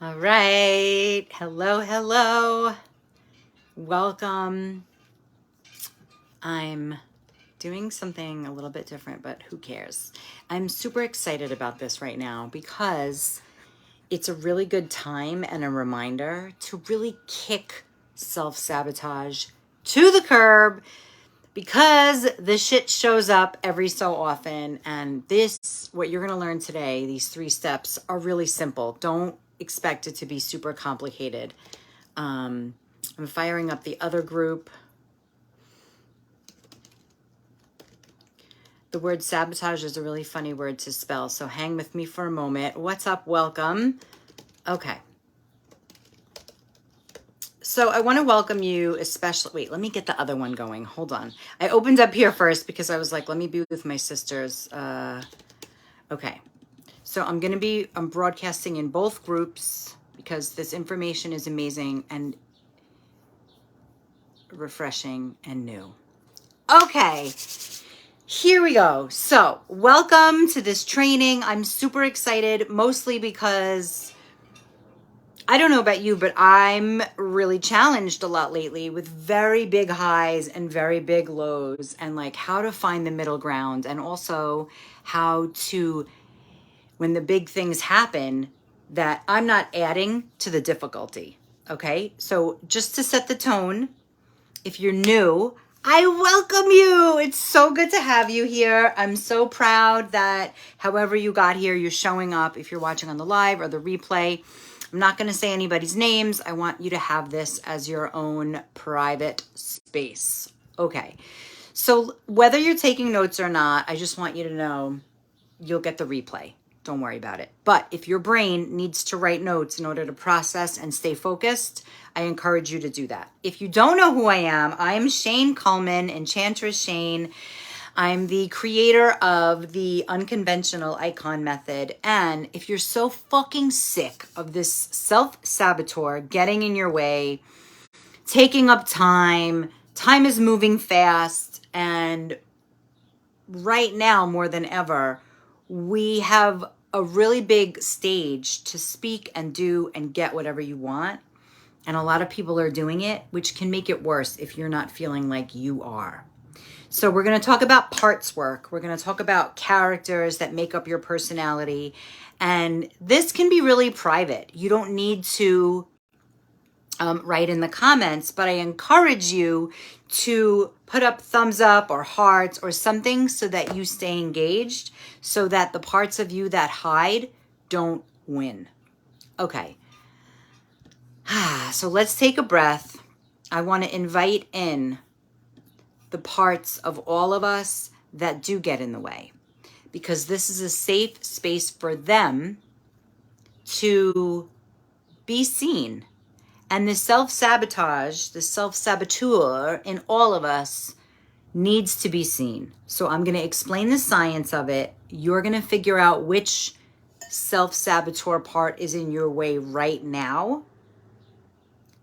All right. Hello, hello. Welcome. I'm doing something a little bit different, but who cares? I'm super excited about this right now because it's a really good time and a reminder to really kick self-sabotage to the curb because the shit shows up every so often. And what you're going to learn today, these 3 steps are really simple. Don't expect it to be super complicated. I'm firing up the other group. The word sabotage is a really funny word to spell, so hang with me for a moment. What's up? Welcome. Okay. So I want to welcome you especially. Wait, let me get the other one going. Hold on. I opened up here first because I was like, let me be with my sisters. Okay. So I'm broadcasting in both groups because this information is amazing and refreshing and new. Okay, here we go. So welcome to this training. I'm super excited, mostly because I don't know about you, but I'm really challenged a lot lately with very big highs and very big lows, and like how to find the middle ground, and also how to, when the big things happen, that I'm not adding to the difficulty. Okay, so just to set the tone, if you're new, I welcome you. It's so good to have you here. I'm so proud that however you got here, you're showing up. If you're watching on the live or the replay, I'm not going to say anybody's names. I want you to have this as your own private space. Okay. So whether you're taking notes or not, I just want you to know you'll get the replay. Don't worry about it. But if your brain needs to write notes in order to process and stay focused, I encourage you to do that. If you don't know who I am Shane Cullman, Enchantress Shane. I'm the creator of the unconventional icon method. And if you're so fucking sick of this self-saboteur getting in your way, taking up time is moving fast, and right now more than ever, we have a really big stage to speak and do and get whatever you want. And a lot of people are doing it, which can make it worse if you're not feeling like you are. So we're going to talk about parts work. We're going to talk about characters that make up your personality. And this can be really private. You don't need to write in the comments, but I encourage you to put up thumbs up or hearts or something so that you stay engaged, so that the parts of you that hide don't win. Okay. So let's take a breath. I want to invite in the parts of all of us that do get in the way, because this is a safe space for them to be seen. And the self-sabotage, the self-saboteur in all of us needs to be seen. So I'm going to explain the science of it. You're going to figure out which self-saboteur part is in your way right now,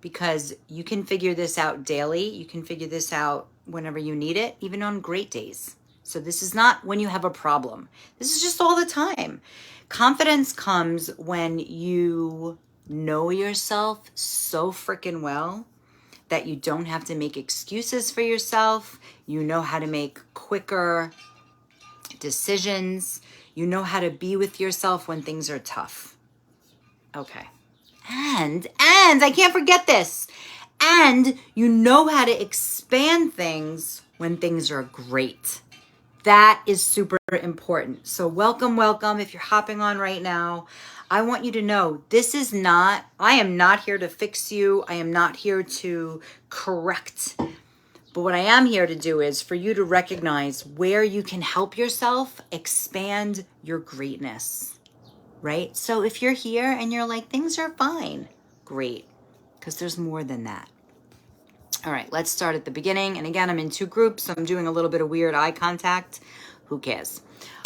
because you can figure this out daily. You can figure this out whenever you need it, even on great days. So this is not when you have a problem. This is just all the time. Confidence comes when you know yourself so freaking well that you don't have to make excuses for yourself. You know how to make quicker decisions. You know how to be with yourself when things are tough. Okay. And I can't forget this. And you know how to expand things when things are great. That is super important. So welcome. If you're hopping on right now, I want you to know I am not here to fix you. I am not here to correct. But what I am here to do is for you to recognize where you can help yourself expand your greatness, right? So if you're here and you're like, things are fine, great, because there's more than that. All right, let's start at the beginning. And again, I'm in 2 groups, so I'm doing a little bit of weird eye contact. Who cares?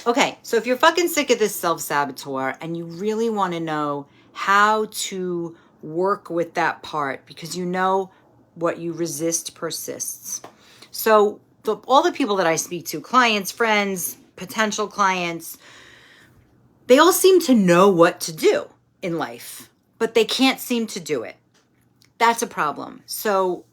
Okay, so if you're fucking sick of this self-saboteur and you really want to know how to work with that part, because you know what you resist persists. So all the people that I speak to, clients, friends, potential clients, they all seem to know what to do in life. but they can't seem to do it. That's a problem. So,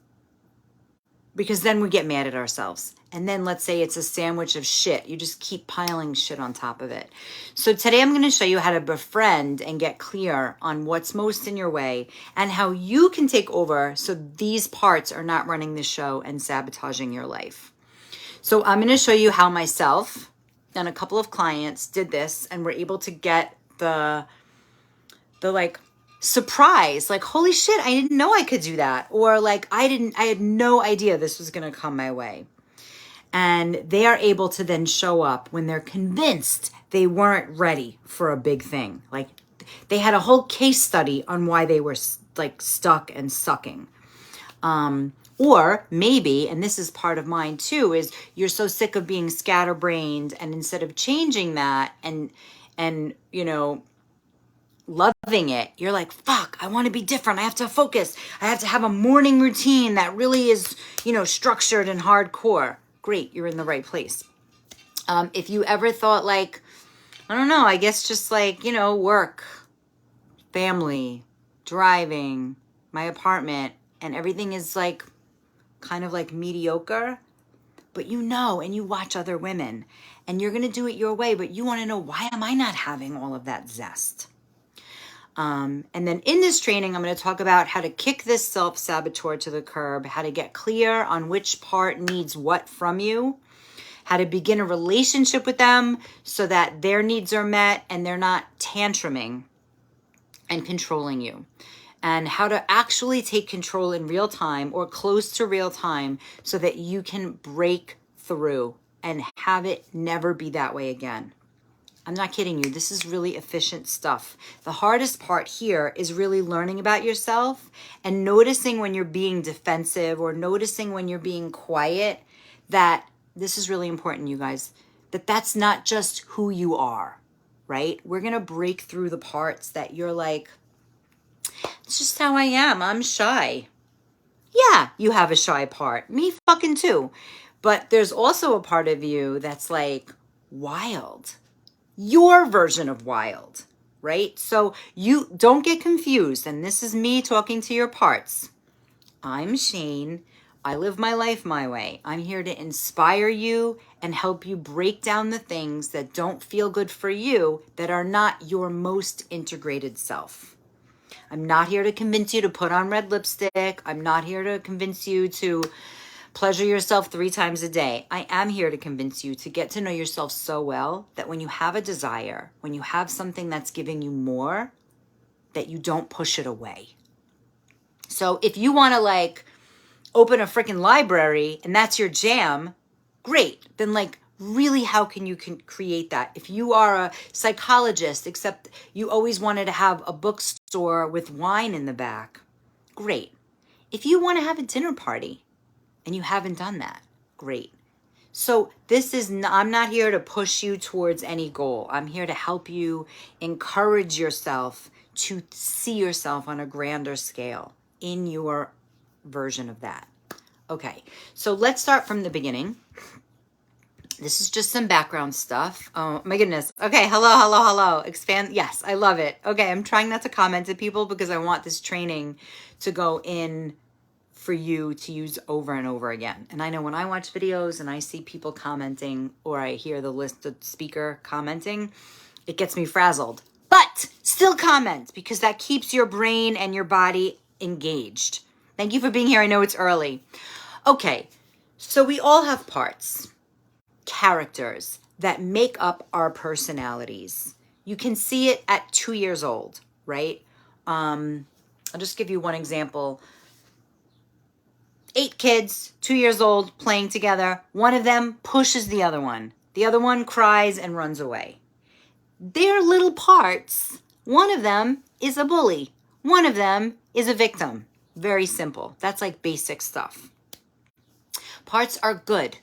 because then we get mad at ourselves. And then let's say it's a sandwich of shit. You just keep piling shit on top of it. So today I'm going to show you how to befriend and get clear on what's most in your way and how you can take over so these parts are not running the show and sabotaging your life. So I'm going to show you how myself and a couple of clients did this and were able to get the like surprise, like, holy shit, I didn't know I could do that. Or like, I had no idea this was going to come my way. And they are able to then show up when they're convinced they weren't ready for a big thing. Like they had a whole case study on why they were like stuck and sucking. Or maybe, and this is part of mine too, is you're so sick of being scatterbrained, and instead of changing that and you know, loving it, you're like, fuck, I want to be different. I have to focus. I have to have a morning routine that really is, you know, structured and hardcore. Great, you're in the right place. If you ever thought like, I don't know, I guess just like, you know, work, family, driving, my apartment, and everything is like kind of like mediocre, but you know, and you watch other women and you're going to do it your way, but you want to know, why am I not having all of that zest? And then in this training, I'm going to talk about how to kick this self-saboteur to the curb, how to get clear on which part needs what from you, how to begin a relationship with them so that their needs are met and they're not tantruming and controlling you, and how to actually take control in real time or close to real time so that you can break through and have it never be that way again. I'm not kidding you. This is really efficient stuff. The hardest part here is really learning about yourself and noticing when you're being defensive or noticing when you're being quiet, that this is really important, you guys, that that's not just who you are, right? We're going to break through the parts that you're like, it's just how I am. I'm shy. Yeah, you have a shy part. Me fucking too. But there's also a part of you that's like wild. Your version of wild, right? So you don't get confused. And this is me talking to your parts. I'm Shane. I live my life my way. I'm here to inspire you and help you break down the things that don't feel good for you, that are not your most integrated self. I'm not here to convince you to put on red lipstick. I'm not here to convince you to pleasure yourself 3 times a day. I am here to convince you to get to know yourself so well that when you have a desire, when you have something that's giving you more, that you don't push it away. So if you want to like open a freaking library and that's your jam, great. Then like really, how can you create that? If you are a psychologist, except you always wanted to have a bookstore with wine in the back, great. If you want to have a dinner party and you haven't done that, great. So this is I'm not here to push you towards any goal. I'm here to help you encourage yourself to see yourself on a grander scale in your version of that. Okay, so let's start from the beginning. This is just some background stuff. Oh my goodness. Okay, hello. Expand. Yes, I love it. Okay, I'm trying not to comment to people because I want this training to go in for you to use over and over again. And I know when I watch videos and I see people commenting or I hear the speaker commenting, it gets me frazzled. But still comment, because that keeps your brain and your body engaged. Thank you for being here. I know it's early. Okay, so we all have parts, characters that make up our personalities. You can see it at 2 years old, right? I'll just give you one example. 8 kids, 2 years old, playing together. One of them pushes the other one. The other one cries and runs away. They're little parts. One of them is a bully. One of them is a victim. Very simple. That's like basic stuff. Parts are good.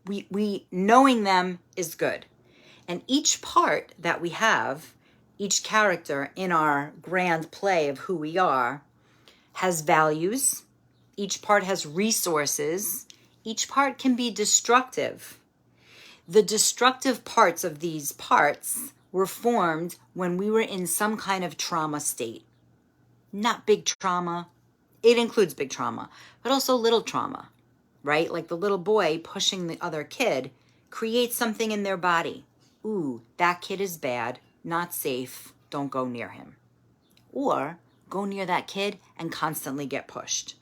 We knowing them is good. And each part that we have, each character in our grand play of who we are, has values. Each part has resources. Each part can be destructive. The destructive parts of these parts were formed when we were in some kind of trauma state. not big trauma. It includes big trauma, but also little trauma, right? Like the little boy pushing the other kid creates something in their body. Ooh, that kid is bad, not safe, don't go near him. Or go near that kid and constantly get pushed.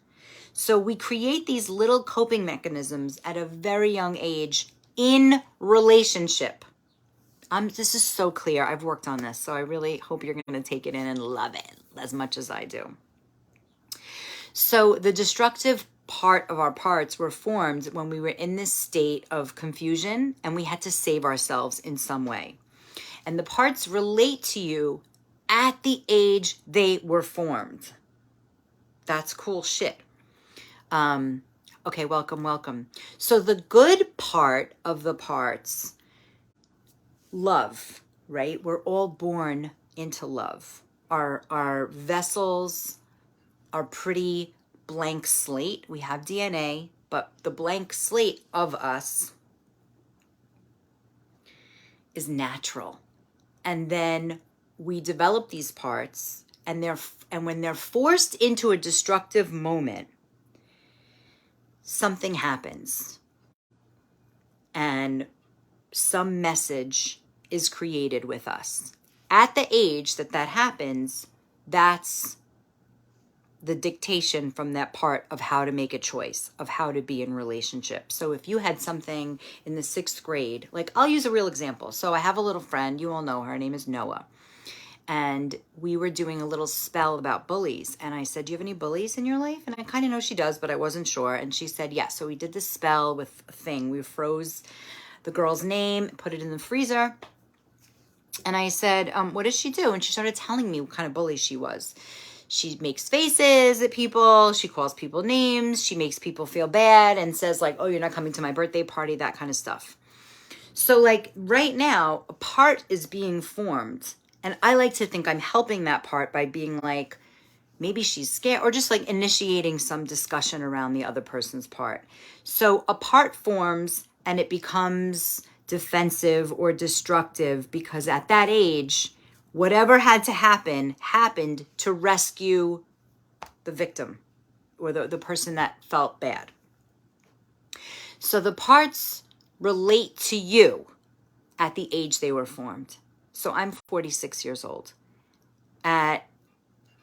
So we create these little coping mechanisms at a very young age in relationship. This is so clear. I've worked on this, so I really hope you're going to take it in and love it as much as I do. So the destructive part of our parts were formed when we were in this state of confusion and we had to save ourselves in some way. And the parts relate to you at the age they were formed. That's cool shit. Okay, welcome. So the good part of the parts, love, right? We're all born into love. Our vessels are pretty blank slate. We have DNA, but the blank slate of us is natural. And then we develop these parts, and when they're forced into a destructive moment, something happens. And some message is created with us. At the age that happens, that's the dictation from that part of how to make a choice, of how to be in relationship. So if you had something in the 6th grade, like I'll use a real example. So I have a little friend, you all know her name is Noah. And we were doing a little spell about bullies. And I said, do you have any bullies in your life? And I kind of know she does, but I wasn't sure. And she said, yes. So we did this spell with a thing. We froze the girl's name, put it in the freezer. And I said, what does she do? And she started telling me what kind of bully she was. She makes faces at people. She calls people names. She makes people feel bad and says like, oh, you're not coming to my birthday party, that kind of stuff. So like right now, a part is being formed. And I like to think I'm helping that part by being like, maybe she's scared, or just like initiating some discussion around the other person's part. So a part forms and it becomes defensive or destructive because at that age, whatever had to happen happened to rescue the victim or the person that felt bad. So the parts relate to you at the age they were formed. So I'm 46 years old. At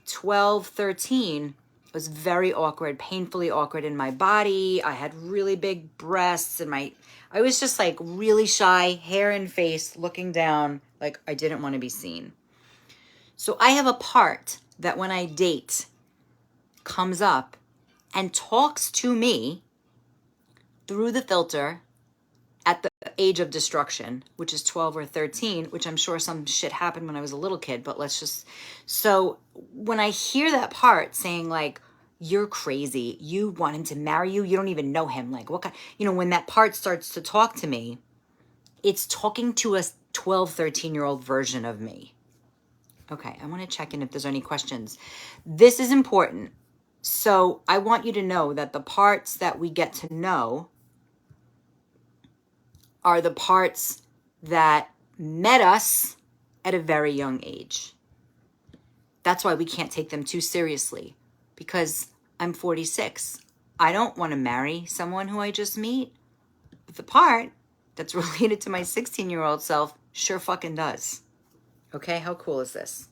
12, 13, it was very awkward, painfully awkward in my body. I had really big breasts and I was just like really shy, hair and face, looking down like I didn't want to be seen. So I have a part that when I date comes up and talks to me through the filter at the age of destruction, which is 12 or 13, which I'm sure some shit happened when I was a little kid, but so when I hear that part saying like, you're crazy, you want him to marry you, you don't even know him, like what kind, when that part starts to talk to me, it's talking to a 12, 13-year-old version of me. Okay, I want to check in if there's any questions. This is important. So I want you to know that the parts that we get to know are the parts that met us at a very young age. That's why we can't take them too seriously, because I'm 46. I don't want to marry someone who I just meet. But the part that's related to my 16-year-old self sure fucking does. Okay, how cool is this?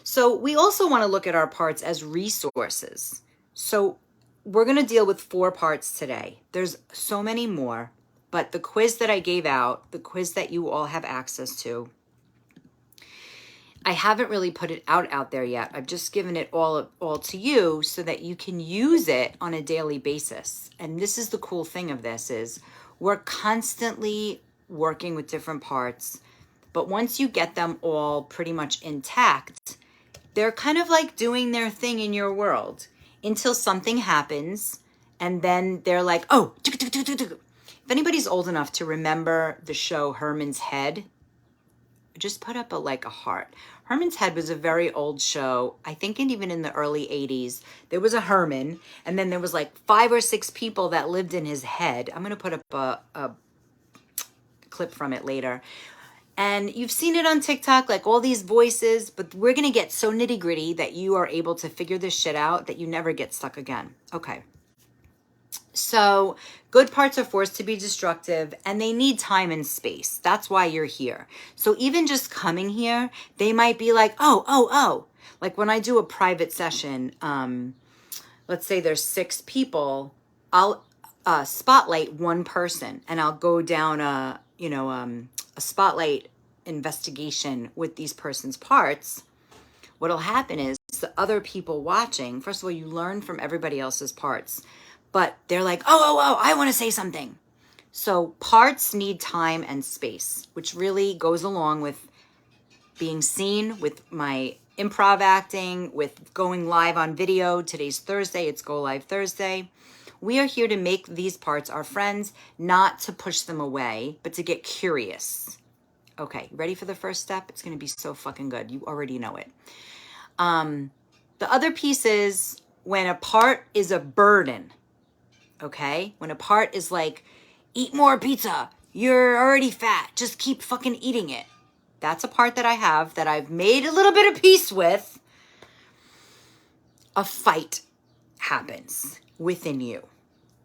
So we also want to look at our parts as resources. So we're going to deal with 4 parts today. There's so many more. But the quiz that I gave out, the quiz that you all have access to, I haven't really put it out there yet. I've just given it all to you so that you can use it on a daily basis. And this is the cool thing of this is we're constantly working with different parts. But once you get them all pretty much intact, they're kind of like doing their thing in your world until something happens. And then they're like, oh, if anybody's old enough to remember the show Herman's Head, just put up a heart. Herman's Head was a very old show. I think even in the early 80s, there was a Herman, and then there was like 5 or 6 people that lived in his head. I'm going to put up a clip from it later. And you've seen it on TikTok, like all these voices, but we're going to get so nitty gritty that you are able to figure this shit out that you never get stuck again. Okay. So good parts are forced to be destructive and they need time and space. That's why you're here. So even just coming here, they might be like, oh. Like when I do a private session, let's say there's 6 people, I'll spotlight one person and I'll go down a spotlight investigation with these person's parts. What'll happen is the other people watching, first of all, you learn from everybody else's parts, but they're like, oh, I want to say something. So parts need time and space, which really goes along with being seen, with my improv acting, with going live on video. Today's Thursday, it's Go Live Thursday. We are here to make these parts our friends, not to push them away, but to get curious. Okay, ready for the first step? It's going to be so fucking good. You already know it. The other piece is when a part is a burden, okay? When a part is like, eat more pizza, you're already fat, just keep fucking eating it. That's a part that I have that I've made a little bit of peace with. A fight happens within you.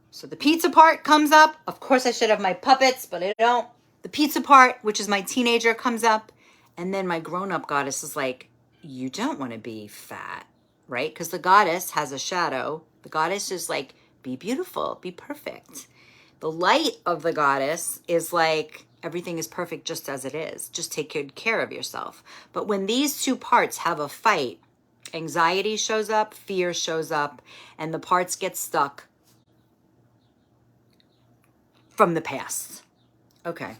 So the pizza part comes up. Of course I should have my puppets, but I don't. The pizza part, which is my teenager, comes up. And then my grown-up goddess is like, you don't want to be fat, right? Because the goddess has a shadow. The goddess is like, be beautiful, be perfect. The light of the goddess is like, everything is perfect just as it is. Just take good care of yourself. But when these two parts have a fight, anxiety shows up, fear shows up, and the parts get stuck from the past. Okay.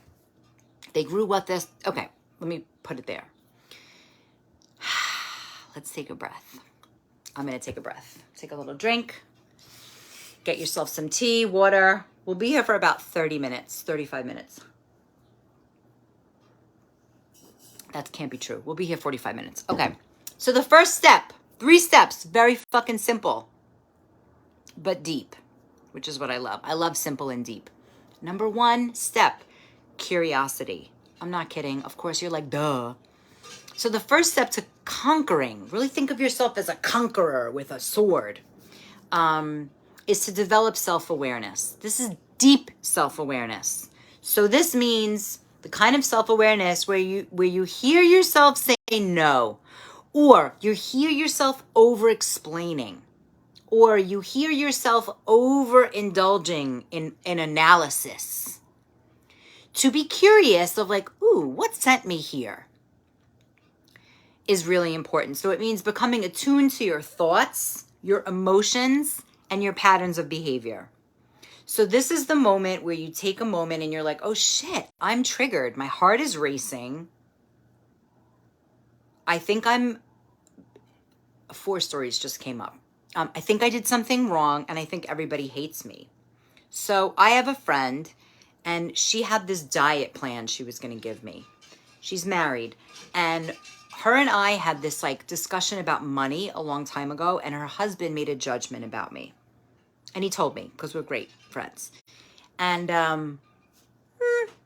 They grew what this... Okay, let me put it there. Let's take a breath. I'm going to take a breath. Take a little drink. Get yourself some tea, water. We'll be here for about 30 minutes, 35 minutes. That can't be true. We'll be here 45 minutes. Okay. So the first step, 3 steps, very fucking simple, but deep, which is what I love. I love simple and deep. Number 1 step, curiosity. I'm not kidding. Of course, you're like, duh. So the first step to conquering, really think of yourself as a conqueror with a sword, is to develop self-awareness. This is deep self-awareness. So this means the kind of self-awareness where you hear yourself say no, or you hear yourself over-explaining, or you hear yourself overindulging in analysis. To be curious of like, ooh, what sent me here is really important. So it means becoming attuned to your thoughts, your emotions, and your patterns of behavior. So this is the moment where you take a moment and you're like, oh shit, I'm triggered. My heart is racing. I think 4 stories just came up. I think I did something wrong and I think everybody hates me. So I have a friend and she had this diet plan she was going to give me. She's married and her and I had this like discussion about money a long time ago, and her husband made a judgment about me. And he told me, because we're great friends. And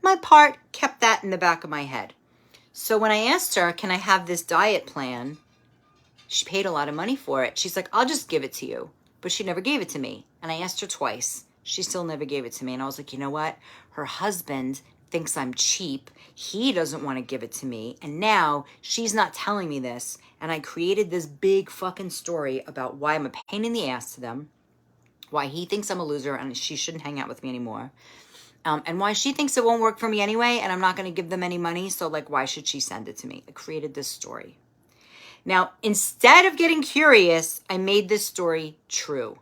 my part kept that in the back of my head. So when I asked her, can I have this diet plan? She paid a lot of money for it. She's like, I'll just give it to you. But she never gave it to me. And I asked her twice. She still never gave it to me. And I was like, you know what? Her husband thinks I'm cheap. He doesn't want to give it to me. And now she's not telling me this. And I created this big fucking story about why I'm a pain in the ass to them, why he thinks I'm a loser and she shouldn't hang out with me anymore, and why she thinks it won't work for me anyway and I'm not going to give them any money, so like why should she send it to me? I created this story. Now, instead of getting curious, I made this story true.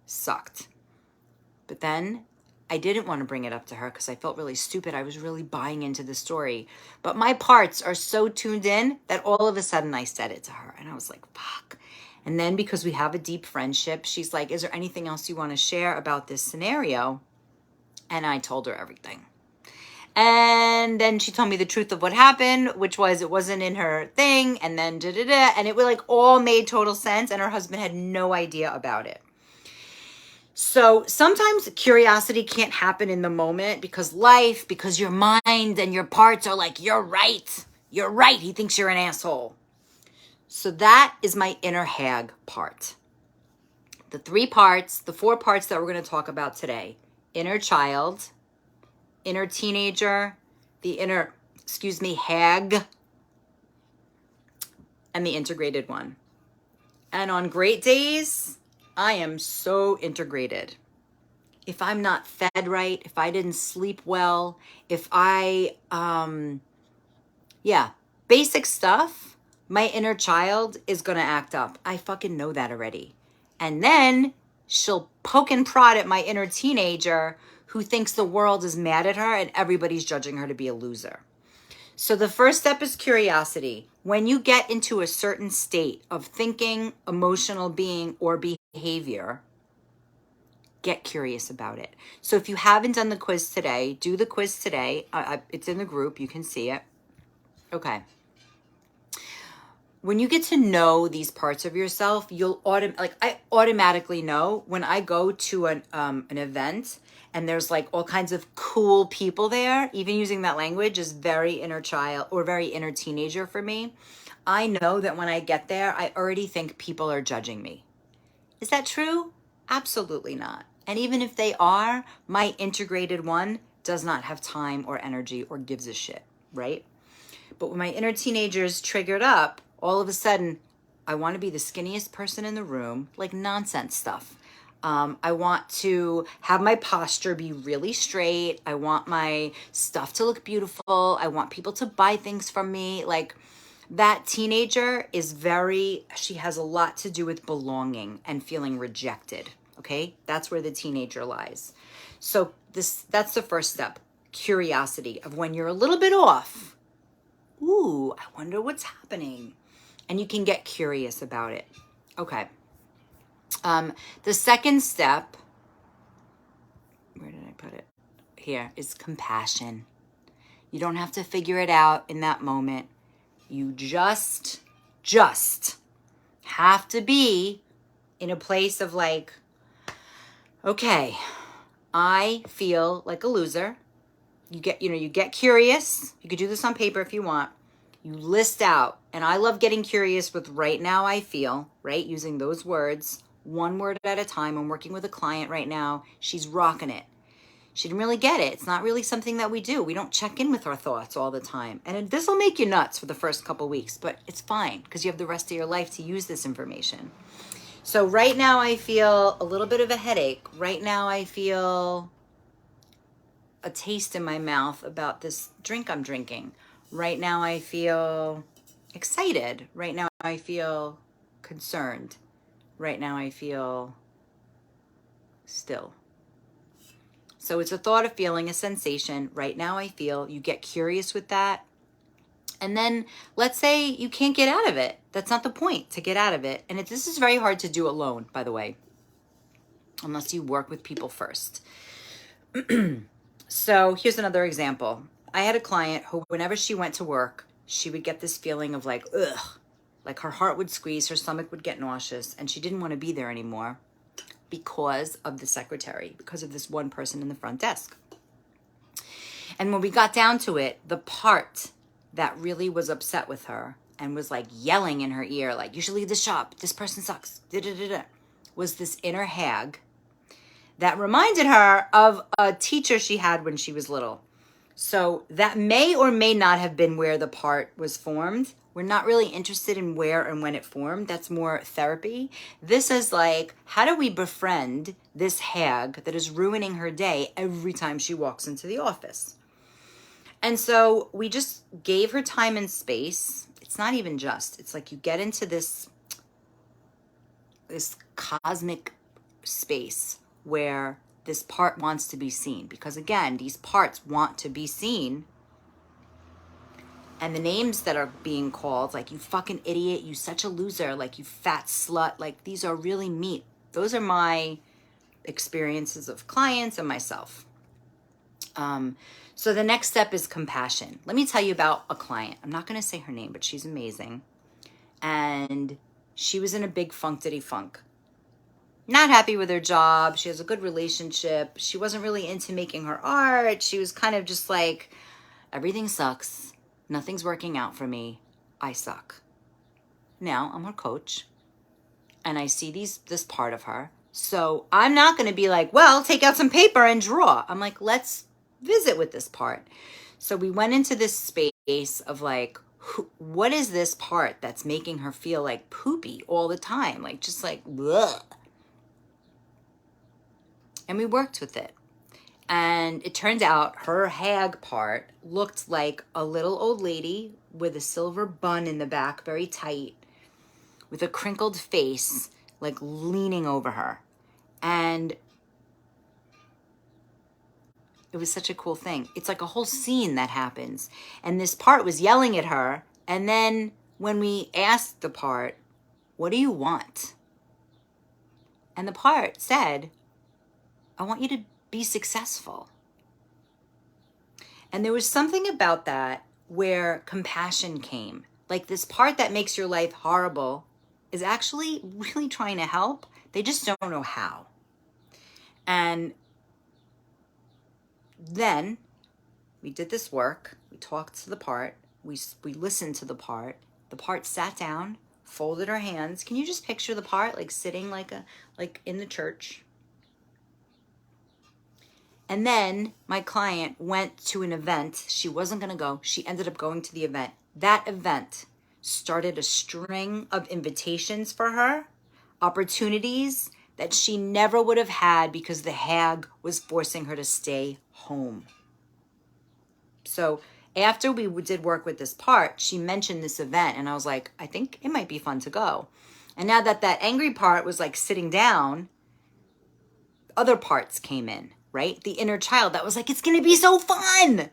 Sucked. But then I didn't want to bring it up to her because I felt really stupid. I was really buying into the story. But my parts are so tuned in that all of a sudden I said it to her. And I was like, fuck. And then because we have a deep friendship, she's like, is there anything else you want to share about this scenario? And I told her everything. And then she told me the truth of what happened, which was it wasn't in her thing. And then and it like all made total sense. And her husband had no idea about it. So sometimes curiosity can't happen in the moment because because your mind and your parts are like, you're right. You're right. He thinks you're an asshole. So that is my inner hag part. The 4 parts that we're going to talk about today: inner child, inner teenager, the inner, hag, and the integrated one. And on great days, I am so integrated. If I'm not fed right, if I didn't sleep well, if I, basic stuff, my inner child is going to act up. I fucking know that already. And then she'll poke and prod at my inner teenager who thinks the world is mad at her and everybody's judging her to be a loser. So the first step is curiosity. When you get into a certain state of thinking, emotional being, or behavior, get curious about it. So if you haven't done the quiz today, do the quiz today. It's in the group. You can see it. Okay. When you get to know these parts of yourself, I automatically know when I go to an event and there's like all kinds of cool people there. Even using that language is very inner child or very inner teenager for me. I know that when I get there, I already think people are judging me. Is that true? Absolutely not. And even if they are, my integrated one does not have time or energy or gives a shit, right? But when my inner teenager is triggered up, all of a sudden, I want to be the skinniest person in the room, like nonsense stuff. I want to have my posture be really straight. I want my stuff to look beautiful. I want people to buy things from me. Like, that teenager she has a lot to do with belonging and feeling rejected. Okay? That's where the teenager lies. So that's the first step. Curiosity of when you're a little bit off. Ooh, I wonder what's happening. And you can get curious about it. Okay. The second step, where did I put it? Here, is compassion. You don't have to figure it out in that moment. You just have to be in a place of like, okay, I feel like a loser. You get curious. You could do this on paper if you want. You list out, and I love getting curious with right now I feel, right? Using those words, one word at a time. I'm working with a client right now. She's rocking it. She didn't really get it. It's not really something that we do. We don't check in with our thoughts all the time. And this will make you nuts for the first couple weeks, but it's fine because you have the rest of your life to use this information. So right now I feel a little bit of a headache. Right now I feel a taste in my mouth about this drink I'm drinking. Right now I feel excited. Right now I feel concerned. Right now I feel still. So it's a thought, a feeling, a sensation. Right now I feel. You get curious with that. And then let's say you can't get out of it. That's not the point, to get out of it. And this is very hard to do alone, by the way, unless you work with people first. So here's another example. I had a client who, whenever she went to work, she would get this feeling of like, ugh, like her heart would squeeze, her stomach would get nauseous, and she didn't want to be there anymore because of the secretary, because of this one person in the front desk. And when we got down to it, the part that really was upset with her and was like yelling in her ear, like, you should leave the shop, this person sucks, was this inner hag that reminded her of a teacher she had when she was little. So that may or may not have been where the part was formed. We're not really interested in where and when it formed. That's more therapy. This is like, how do we befriend this hag that is ruining her day every time she walks into the office? And so we just gave her time and space. It's not even just. It's like you get into this cosmic space where this part wants to be seen. Because again, these parts want to be seen. And the names that are being called, like, you fucking idiot, you such a loser, like, you fat slut, like, these are really mean. Those are my experiences of clients and myself. So the next step is compassion. Let me tell you about a client. I'm not going to say her name, but she's amazing. And she was in a big funk-diddy-funk. not happy with her job. She has a good relationship. She wasn't really into making her art. She was kind of just like, everything sucks. Nothing's working out for me. I suck. Now I'm her coach and I see this part of her. So I'm not going to be like, well, take out some paper and draw. I'm like, let's visit with this part. So we went into this space of like, what is this part that's making her feel like poopy all the time? Like, just like, ugh. And we worked with it. And it turned out her hag part looked like a little old lady with a silver bun in the back, very tight, with a crinkled face, like leaning over her. And it was such a cool thing. It's like a whole scene that happens. And this part was yelling at her. And then when we asked the part, what do you want? And the part said, I want you to be successful. And there was something about that where compassion came. Like, this part that makes your life horrible is actually really trying to help. They just don't know how. And then we did this work. We talked to the part. We listened to the part. The part sat down, folded her hands. Can you just picture the part like sitting like in the church? And then my client went to an event. She wasn't going to go. She ended up going to the event. That event started a string of invitations for her, opportunities that she never would have had because the hag was forcing her to stay home. So after we did work with this part, she mentioned this event and I was like, I think it might be fun to go. And now that angry part was like sitting down, other parts came in. Right? The inner child that was like, it's going to be so fun.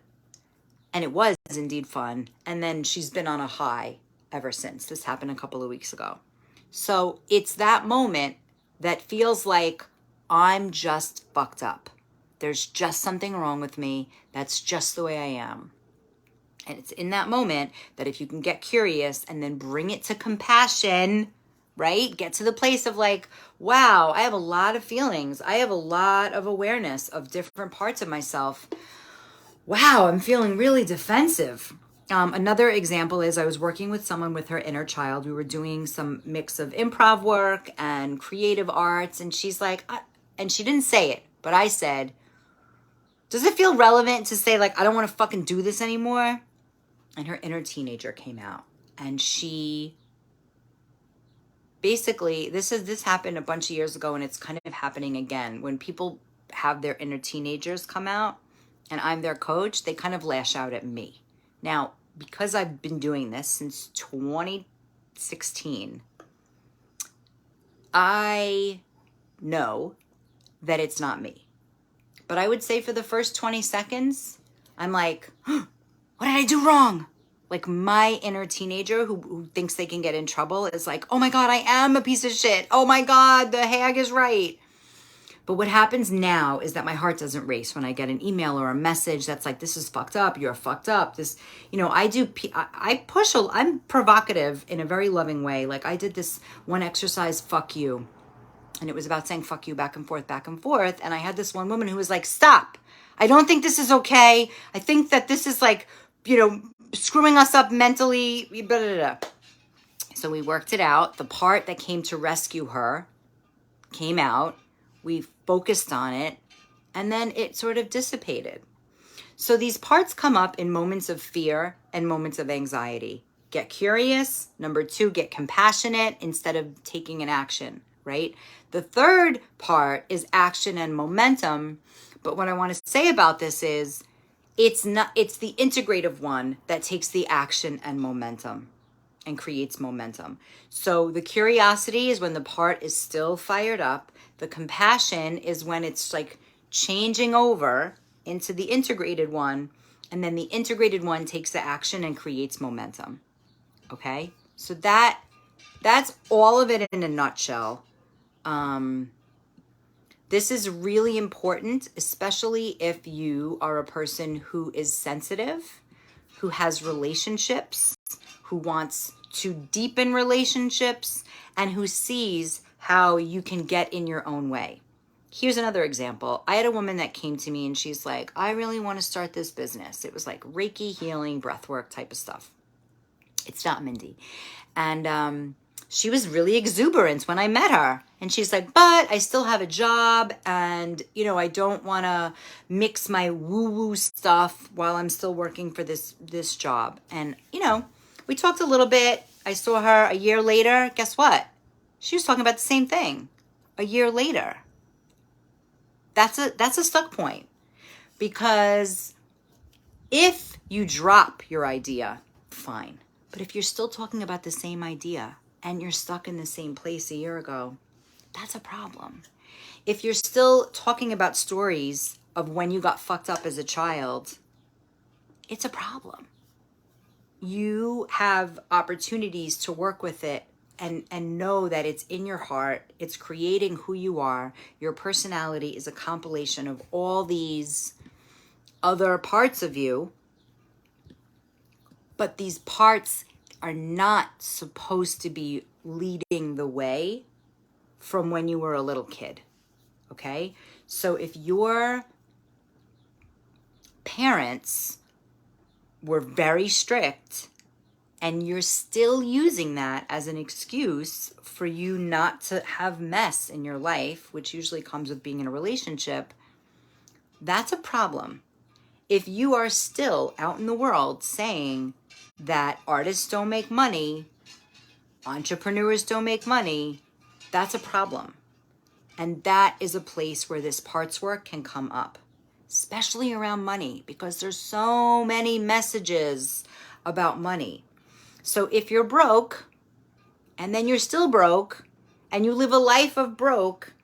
And it was indeed fun. And then she's been on a high ever since. This happened a couple of weeks ago. So it's that moment that feels like I'm just fucked up. There's just something wrong with me. That's just the way I am. And it's in that moment that if you can get curious and then bring it to compassion, right? Get to the place of like, wow, I have a lot of feelings. I have a lot of awareness of different parts of myself. Wow, I'm feeling really defensive. Another example is I was working with someone with her inner child. We were doing some mix of improv work and creative arts. And she's like, and she didn't say it, but I said, does it feel relevant to say like, I don't want to fucking do this anymore? And her inner teenager came out and she basically, this happened a bunch of years ago and it's kind of happening again. When people have their inner teenagers come out and I'm their coach, they kind of lash out at me. Now, because I've been doing this since 2016, I know that it's not me. But I would say for the first 20 seconds, I'm like, what did I do wrong? Like my inner teenager who thinks they can get in trouble is like, oh my God, I am a piece of shit. Oh my God, the hag is right. But what happens now is that my heart doesn't race when I get an email or a message that's like, this is fucked up. You're fucked up. This, I'm provocative in a very loving way. Like I did this one exercise, fuck you. And it was about saying fuck you back and forth, back and forth. And I had this one woman who was like, stop. I don't think this is okay. I think that this is like, screwing us up mentally. Blah, blah, blah. So we worked it out. The part that came to rescue her came out. We focused on it. And then it sort of dissipated. So these parts come up in moments of fear and moments of anxiety. Get curious. Number 2, get compassionate instead of taking an action, right? The third part is action and momentum. But what I want to say about this is it's the integrative one that takes the action and momentum and creates momentum. So the curiosity is when the part is still fired up. The compassion is when it's like changing over into the integrated one. And then the integrated one takes the action and creates momentum. Okay? So that's all of it in a nutshell. This is really important, especially if you are a person who is sensitive, who has relationships, who wants to deepen relationships, and who sees how you can get in your own way. Here's another example. I had a woman that came to me and she's like, I really want to start this business. It was like Reiki, healing, breathwork type of stuff. It's not Mindy. And she was really exuberant when I met her. And she's like, but I still have a job and, you know, I don't want to mix my woo-woo stuff while I'm still working for this job. And, you know, we talked a little bit. I saw her a year later. Guess what? She was talking about the same thing a year later. That's a stuck point. Because if you drop your idea, fine. But if you're still talking about the same idea and you're stuck in the same place a year ago, that's a problem. If you're still talking about stories of when you got fucked up as a child, it's a problem. You have opportunities to work with it and know that it's in your heart. It's creating who you are. Your personality is a compilation of all these other parts of you. But these parts are not supposed to be leading the way from when you were a little kid, okay? So if your parents were very strict and you're still using that as an excuse for you not to have mess in your life, which usually comes with being in a relationship, that's a problem. If you are still out in the world saying that artists don't make money, entrepreneurs don't make money, that's a problem. And that is a place where this parts work can come up, especially around money, because there's so many messages about money. So if you're broke and then you're still broke and you live a life of broke,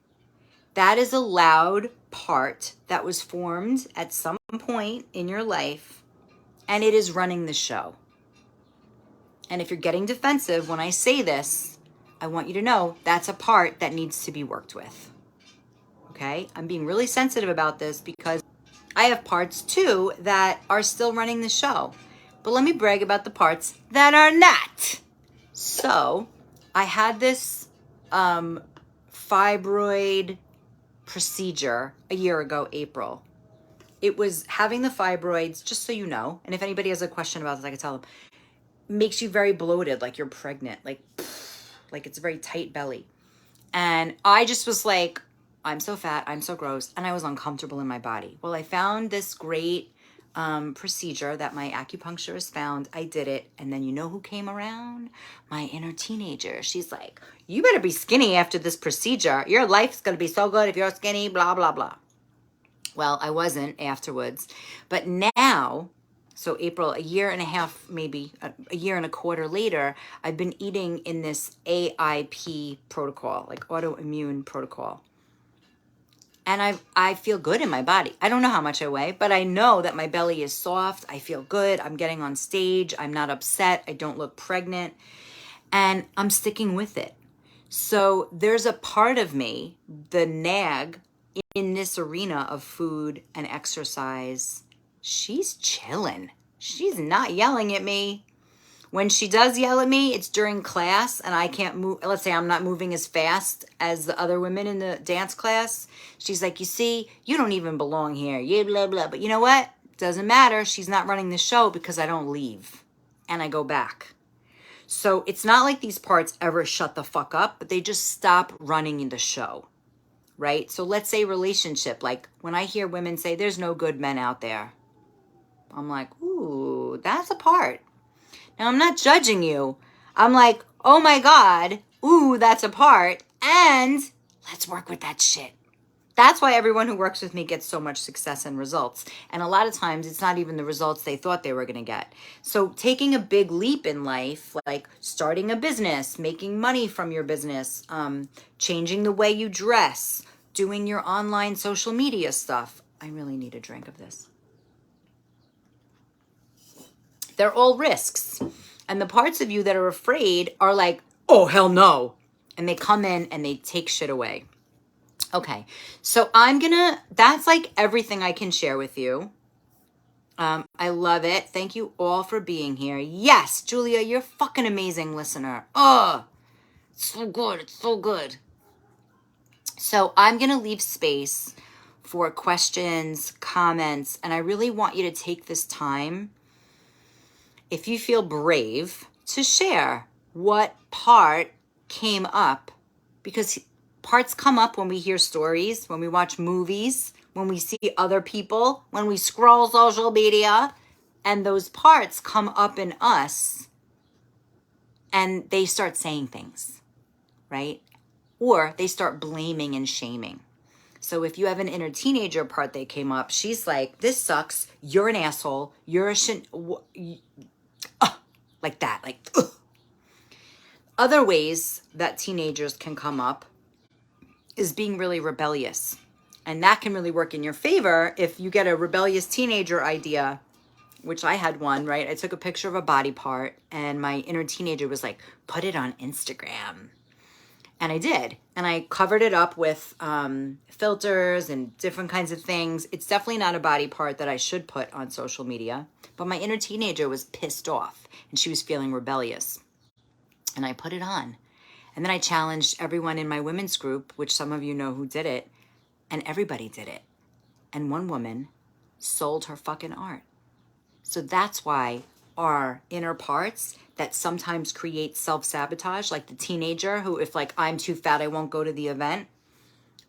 that is a loud part that was formed at some point in your life, and it is running the show. And if you're getting defensive when I say this, I want you to know that's a part that needs to be worked with. Okay? I'm being really sensitive about this because I have parts too that are still running the show. But let me brag about the parts that are not. So I had this fibroid procedure a year ago, April. It was having the fibroids, just so you know, and if anybody has a question about this, I can tell them, makes you very bloated, like you're pregnant, like it's a very tight belly. And I just was like, I'm so fat, I'm so gross, and I was uncomfortable in my body. Well, I found this great procedure that my acupuncturist found. I did it, and then you know who came around? My inner teenager. She's like, you better be skinny after this procedure. Your life's gonna be so good if you're skinny, blah, blah, blah. Well, I wasn't afterwards. But now, so April, a year and a half, maybe a year and a quarter later, I've been eating in this AIP protocol, like autoimmune protocol. And I feel good in my body. I don't know how much I weigh, but I know that my belly is soft. I feel good. I'm getting on stage. I'm not upset. I don't look pregnant. And I'm sticking with it. So there's a part of me, the nag, in this arena of food and exercise. She's chilling. She's not yelling at me. When she does yell at me, it's during class and I can't move. Let's say I'm not moving as fast as the other women in the dance class. She's like, you see, you don't even belong here. Yeah, blah, blah. But you know what? Doesn't matter. She's not running the show because I don't leave and I go back. So it's not like these parts ever shut the fuck up, but they just stop running the show, right? So let's say relationship. Like when I hear women say, there's no good men out there. I'm like, ooh, that's a part. Now, I'm not judging you. I'm like, oh my God, ooh, that's a part. And let's work with that shit. That's why everyone who works with me gets so much success and results. And a lot of times it's not even the results they thought they were going to get. So taking a big leap in life, like starting a business, making money from your business, changing the way you dress, doing your online social media stuff. I really need a drink of this. They're all risks. And the parts of you that are afraid are like, oh, hell no. And they come in and they take shit away. Okay. So that's like everything I can share with you. I love it. Thank you all for being here. Yes, Julia, you're a fucking amazing listener. Oh, it's so good. It's so good. So I'm going to leave space for questions, comments, and I really want you to take this time, if you feel brave, to share what part came up, because parts come up when we hear stories, when we watch movies, when we see other people, when we scroll social media, and those parts come up in us and they start saying things, right? Or they start blaming and shaming. So if you have an inner teenager part that came up, she's like, this sucks, you're an asshole, you're a like that, like, ugh. Other ways that teenagers can come up is being really rebellious. And that can really work in your favor if you get a rebellious teenager idea, which I had one, right? I took a picture of a body part and my inner teenager was like, put it on Instagram. And I did. And I covered it up with filters and different kinds of things. It's definitely not a body part that I should put on social media. But my inner teenager was pissed off and she was feeling rebellious. And I put it on. And then I challenged everyone in my women's group, which some of you know who did it. And everybody did it. And one woman sold her fucking art. So that's why our inner parts that sometimes create self-sabotage, like the teenager who, if like, I'm too fat, I won't go to the event.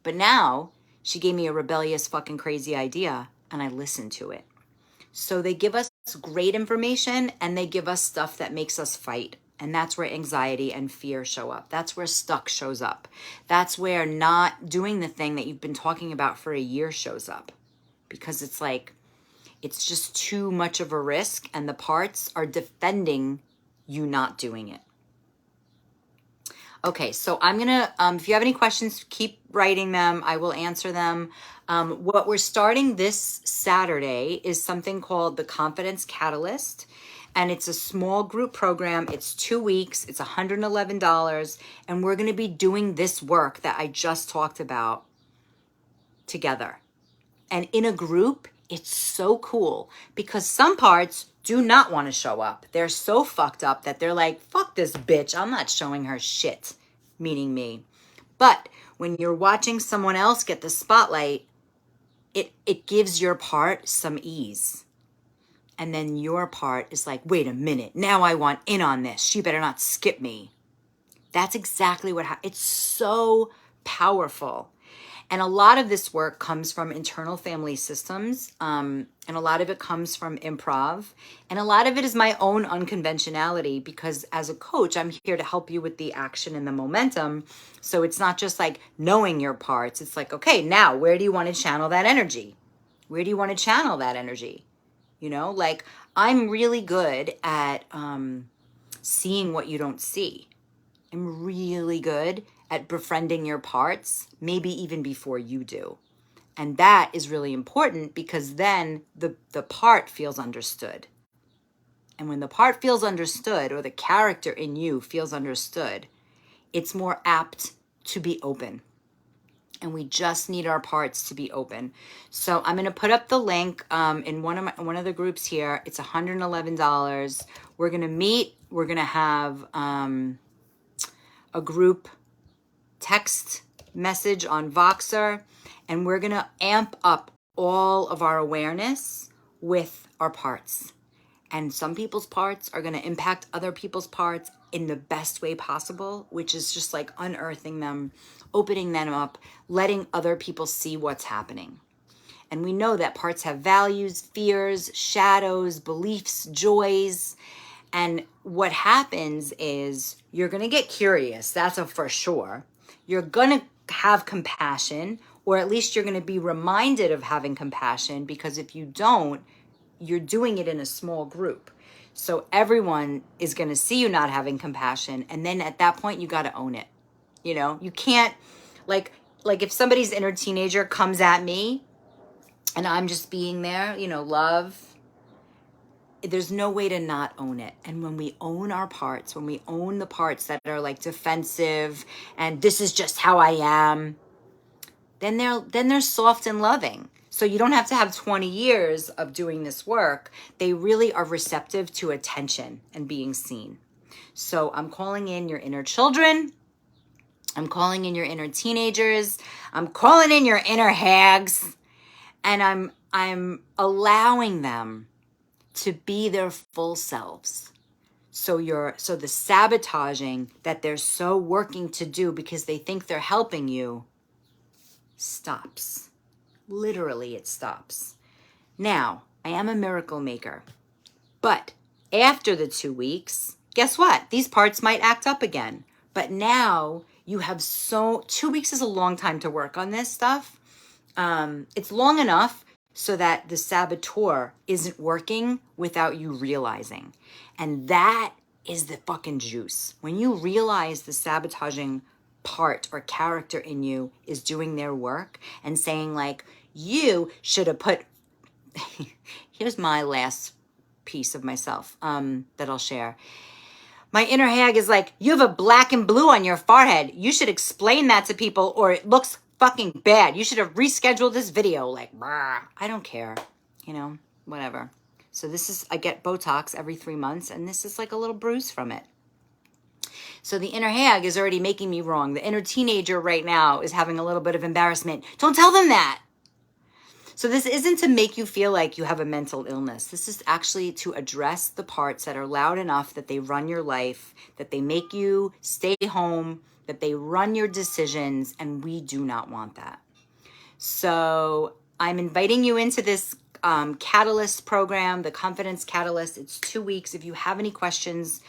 But now she gave me a rebellious fucking crazy idea and I listened to it. So they give us great information and they give us stuff that makes us fight. And that's where anxiety and fear show up. That's where stuck shows up. That's where not doing the thing that you've been talking about for a year shows up. Because it's like, it's just too much of a risk and the parts are defending you not doing it. Okay, so I'm gonna, if you have any questions, keep writing them. I will answer them. What we're starting this Saturday is something called the Confidence Catalyst. And it's a small group program. It's 2 weeks. It's $111. And we're going to be doing this work that I just talked about together. And in a group, it's so cool because some parts do not want to show up. They're so fucked up that they're like, fuck this bitch. I'm not showing her shit, meaning me. But when you're watching someone else get the spotlight, it gives your part some ease. And then your part is like, wait a minute, now I want in on this. She better not skip me. That's exactly what it's so powerful. And a lot of this work comes from internal family systems. And a lot of it comes from improv. And a lot of it is my own unconventionality because as a coach, I'm here to help you with the action and the momentum. So it's not just like knowing your parts. It's like, okay, now where do you want to channel that energy? Where do you want to channel that energy? You know, like I'm really good at seeing what you don't see. I'm really good at befriending your parts, maybe even before you do. And that is really important because then the part feels understood. And when the part feels understood or the character in you feels understood, it's more apt to be open. And we just need our parts to be open. So I'm going to put up the link in one of the groups here. It's $111. We're going to meet. We're going to have a group text message on Voxer, and we're going to amp up all of our awareness with our parts. And some people's parts are going to impact other people's parts in the best way possible, which is just like unearthing them, opening them up, letting other people see what's happening. And we know that parts have values, fears, shadows, beliefs, joys. And what happens is you're going to get curious. That's a for sure. You're going to have compassion, or at least you're going to be reminded of having compassion, because if you don't, you're doing it in a small group. So everyone is going to see you not having compassion. And then at that point, you got to own it. You know, you can't like if somebody's inner teenager comes at me and I'm just being there, you know, love, there's no way to not own it. And when we own our parts, when we own the parts that are like defensive and this is just how I am, then they're soft and loving. So you don't have to have 20 years of doing this work. They really are receptive to attention and being seen. So I'm calling in your inner children. I'm calling in your inner teenagers. I'm calling in your inner hags. And I'm allowing them to be their full selves. So the sabotaging that they're so working to do because they think they're helping you stops. Literally, it stops. Now, I am a miracle maker. But after the 2 weeks, guess what? These parts might act up again. But now you have 2 weeks is a long time to work on this stuff. It's long enough so that the saboteur isn't working without you realizing. And that is the fucking juice. When you realize the sabotaging part or character in you is doing their work and saying like, you should have put, here's my last piece of myself that I'll share. My inner hag is like, you have a black and blue on your forehead. You should explain that to people or it looks fucking bad. You should have rescheduled this video. Like, brah. I don't care. Whatever. So I get Botox every 3 months and this is like a little bruise from it. So the inner hag is already making me wrong. The inner teenager right now is having a little bit of embarrassment. Don't tell them that. So this isn't to make you feel like you have a mental illness. This is actually to address the parts that are loud enough that they run your life, that they make you stay home, that they run your decisions, and we do not want that. So I'm inviting you into this Catalyst program, the Confidence Catalyst. It's 2 weeks. If you have any questions,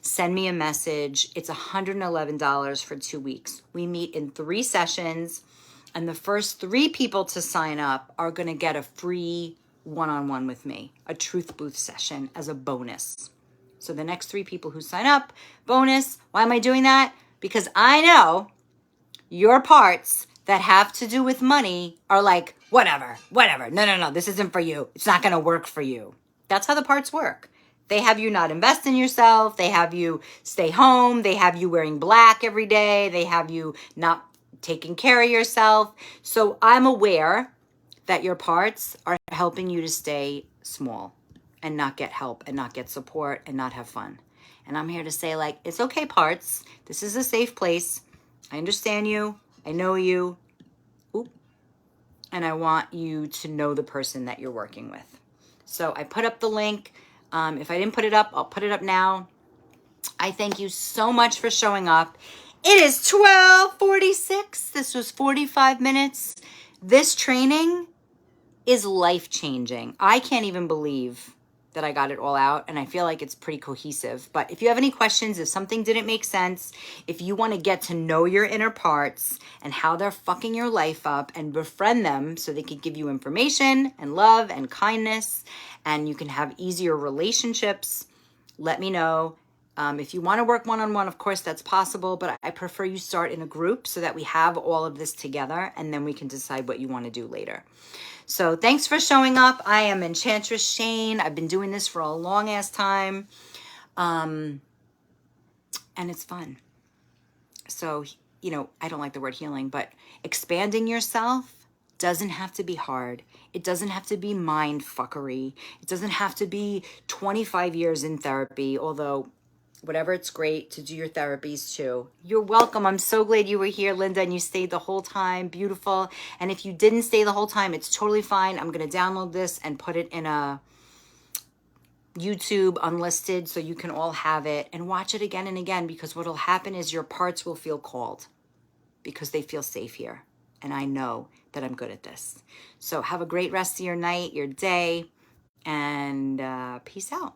send me a message. It's $111 for 2 weeks. We meet in 3 sessions. And the first 3 people to sign up are going to get a free one-on-one with me, a truth booth session as a bonus. So the next 3 people who sign up, bonus. Why am I doing that? Because I know your parts that have to do with money are like, whatever. No, this isn't for you. It's not going to work for you. That's how the parts work. They have you not invest in yourself. They have you stay home. They have you wearing black every day. They have you not taking care of yourself. So I'm aware that your parts are helping you to stay small and not get help and not get support and not have fun. And I'm here to say like, it's okay, parts. This is a safe place. I understand you. I know you. Oop. And I want you to know the person that you're working with. So I put up the link. If I didn't put it up, I'll put it up now. I thank you so much for showing up. It is 12:46. This was 45 minutes. This training is life-changing. I can't even believe that I got it all out, and I feel like it's pretty cohesive. But if you have any questions, if something didn't make sense, if you want to get to know your inner parts and how they're fucking your life up and befriend them so they can give you information and love and kindness and you can have easier relationships, let me know. If you want to work one-on-one, of course, that's possible, but I prefer you start in a group so that we have all of this together and then we can decide what you want to do later. So thanks for showing up. I am Enchantress Shane. I've been doing this for a long ass time. And it's fun. So, I don't like the word healing, but expanding yourself doesn't have to be hard. It doesn't have to be mind fuckery. It doesn't have to be 25 years in therapy, although whatever, it's great to do your therapies too. You're welcome. I'm so glad you were here, Linda, and you stayed the whole time. Beautiful. And if you didn't stay the whole time, it's totally fine. I'm going to download this and put it in a YouTube unlisted so you can all have it and watch it again and again, because what will happen is your parts will feel called because they feel safe here. And I know that I'm good at this. So have a great rest of your night, your day, and peace out.